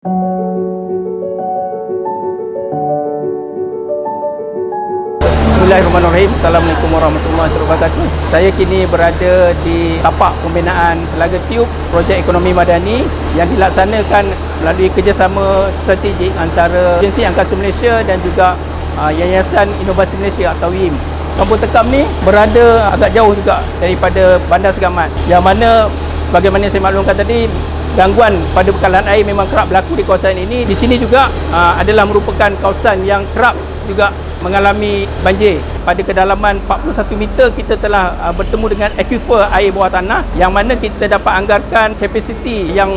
Bismillahirrahmanirrahim. Assalamualaikum warahmatullahi wabarakatuh. Saya kini berada di tapak pembinaan Telaga Tiup Projek Ekonomi Madani yang dilaksanakan melalui kerjasama strategik antara Agensi Angkasa Malaysia dan juga Yayasan Inovasi Malaysia atau YIM. Kampung Tekam ni berada agak jauh juga daripada Bandar Segamat, yang mana sebagaimana saya maklumkan tadi, gangguan pada bekalan air memang kerap berlaku di kawasan ini. Di sini juga adalah merupakan kawasan yang kerap juga mengalami banjir. Pada kedalaman 41 meter kita telah bertemu dengan aquifer air bawah tanah, yang mana kita dapat anggarkan kapasiti yang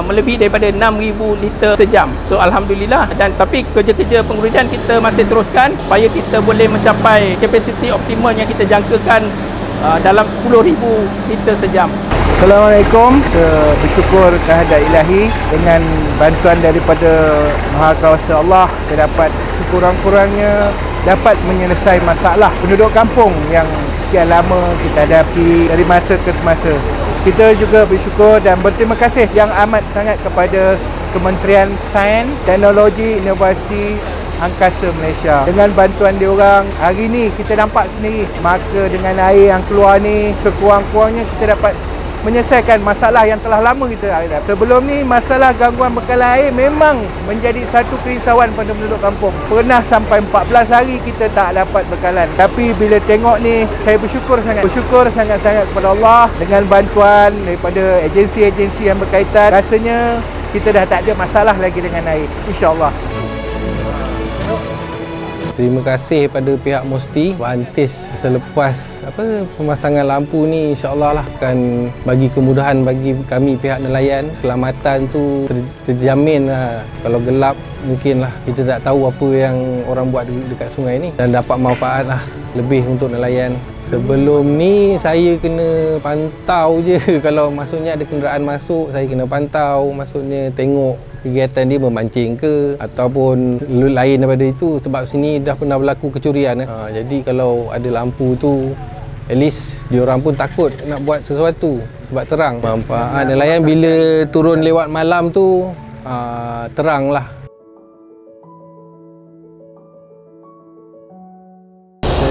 melebihi daripada 6,000 liter sejam. So alhamdulillah, dan tapi kerja-kerja pengurudan kita masih teruskan supaya kita boleh mencapai kapasiti optimum yang kita jangkakan dalam 10,000 liter sejam. Assalamualaikum. Kita bersyukur kehadirat ilahi dengan bantuan daripada Maha Kuasa Allah, kita dapat sekurang-kurangnya dapat menyelesaikan masalah penduduk kampung yang sekian lama kita hadapi dari masa ke semasa. Kita juga bersyukur dan berterima kasih yang amat sangat kepada Kementerian Sains, Teknologi, Inovasi Angkasa Malaysia. Dengan bantuan diorang, hari ni kita nampak sendiri, maka dengan air yang keluar ni, sekurang-kurangnya kita dapat menyelesaikan masalah yang telah lama kita hadapi. Sebelum ni, masalah gangguan bekalan air memang menjadi satu kerisauan pada penduduk kampung. Pernah sampai 14 hari kita tak dapat bekalan. Tapi bila tengok ni, saya bersyukur sangat-sangat kepada Allah dengan bantuan daripada agensi-agensi yang berkaitan. Rasanya kita dah tak ada masalah lagi dengan air, insya-Allah. Terima kasih pada pihak Musti Bantis selepas pemasangan lampu ni, insya-Allah lah akan bagi kemudahan bagi kami pihak nelayan. Keselamatan tu terjamin lah. Kalau gelap mungkinlah kita tak tahu apa yang orang buat dekat sungai ni, dan dapat manfaat lah lebih untuk nelayan. Sebelum ni saya kena pantau je kalau maksudnya ada kenderaan masuk, saya kena pantau, maksudnya tengok kegiatan dia memancing ke ataupun lain daripada itu, sebab sini dah pernah berlaku kecurian. Jadi kalau ada lampu tu, at least diorang pun takut nak buat sesuatu sebab terang. Manfaat nelayan bila turun lewat malam tu terang lah.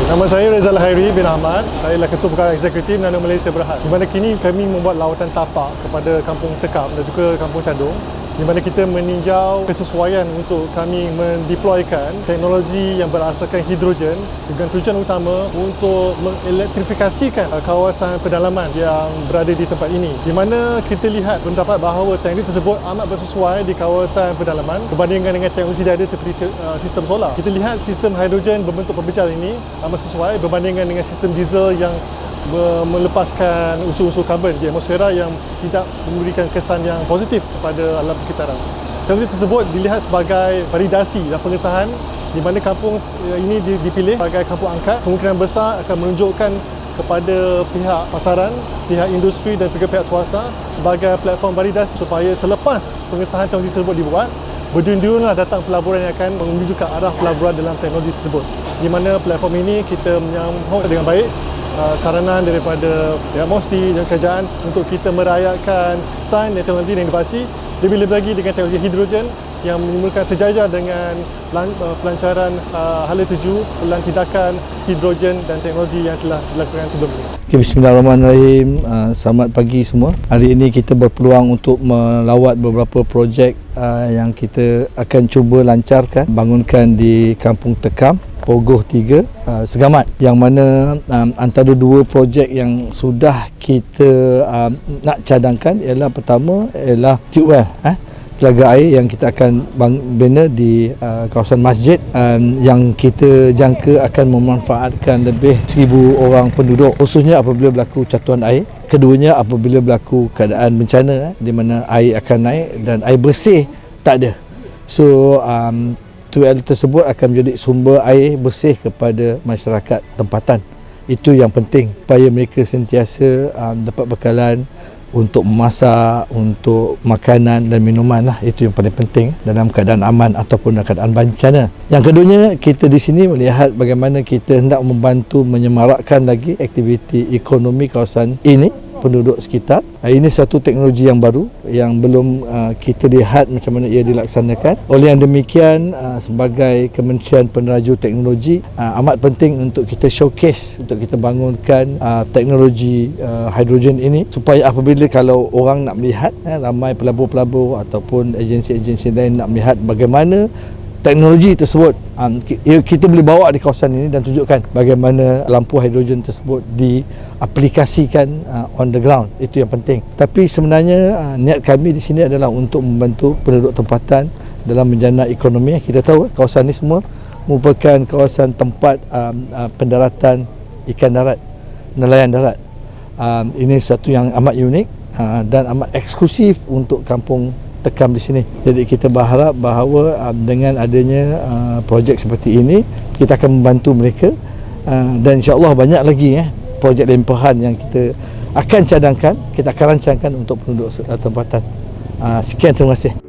Nama saya Rezal Hairi bin Ahmad. Saya adalah Ketua Perkara Eksekutif Nano Malaysia Berhad. Di mana kini kami membuat lawatan tapak kepada Kampung Tekam dan juga Kampung Cadung, di mana kita meninjau kesesuaian untuk kami mendeploykan teknologi yang berasaskan hidrogen dengan tujuan utama untuk mengelektrifikasikan kawasan pedalaman yang berada di tempat ini. Di mana kita lihat mendapat bahawa teknologi tersebut amat bersesuai di kawasan pedalaman berbandingkan dengan teknologi yang ada seperti sistem solar. Kita lihat sistem hidrogen berbentuk pembejal ini amat sesuai berbandingkan dengan sistem diesel yang melepaskan unsur-unsur karbon di atmosfera yang tidak memberikan kesan yang positif kepada alam persekitaran. Teknologi tersebut dilihat sebagai validasi dan pengesahan di mana kampung ini dipilih sebagai kampung angkat. Kemungkinan besar akan menunjukkan kepada pihak pasaran, pihak industri dan juga pihak swasta sebagai platform validasi supaya selepas pengesahan teknologi tersebut dibuat, berduyun-duyunlah datang pelaburan yang akan menuju ke arah pelaburan dalam teknologi tersebut. Di mana platform ini kita menyambut dengan baik saranan daripada pihak Musti dan kerajaan untuk kita merayakan sains dan teknologi dan inovasi, lebih-lebih lagi dengan teknologi hidrogen yang menimbulkan sejajar dengan pelancaran hala tuju pelan tindakan hidrogen dan teknologi yang telah dilakukan sebelum ini. Okay, bismillahirrahmanirrahim. Selamat pagi semua. Hari ini kita berpeluang untuk melawat beberapa projek yang kita akan cuba lancarkan, bangunkan di Kampung Tekam, Pogoh 3, Segamat, yang mana antara dua projek yang sudah kita nak cadangkan ialah pertama ialah tube well, telaga air yang kita akan bina di kawasan masjid yang kita jangka akan memanfaatkan lebih 1,000 orang penduduk, khususnya apabila berlaku catuan air. Keduanya apabila berlaku keadaan bencana di mana air akan naik dan air bersih tak ada. So tube tersebut akan menjadi sumber air bersih kepada masyarakat tempatan. Itu yang penting supaya mereka sentiasa dapat bekalan untuk memasak, untuk makanan dan minuman lah. Itu yang paling penting dalam keadaan aman ataupun dalam keadaan bencana. Yang keduanya, kita di sini melihat bagaimana kita hendak membantu menyemarakkan lagi aktiviti ekonomi kawasan ini penduduk sekitar. Ini satu teknologi yang baru yang belum kita lihat macam mana ia dilaksanakan. Oleh yang demikian, sebagai Kementerian Peneraju Teknologi, amat penting untuk kita showcase, untuk kita bangunkan teknologi hidrogen ini, supaya apabila kalau orang nak melihat, ramai pelabur-pelabur ataupun agensi-agensi lain nak melihat bagaimana teknologi tersebut kita boleh bawa di kawasan ini dan tunjukkan bagaimana lampu hidrogen tersebut diaplikasikan on the ground. Itu yang penting. Tapi sebenarnya niat kami di sini adalah untuk membantu penduduk tempatan dalam menjana ekonomi. Kita tahu kawasan ini semua merupakan kawasan tempat pendaratan ikan darat, nelayan darat. Ini satu yang amat unik dan amat eksklusif untuk kampung Tekam di sini. Jadi kita berharap bahawa dengan adanya projek seperti ini, kita akan membantu mereka dan insya-Allah banyak lagi projek limpahan yang kita akan cadangkan, kita akan rancangkan untuk penduduk tempatan. Sekian, terima kasih.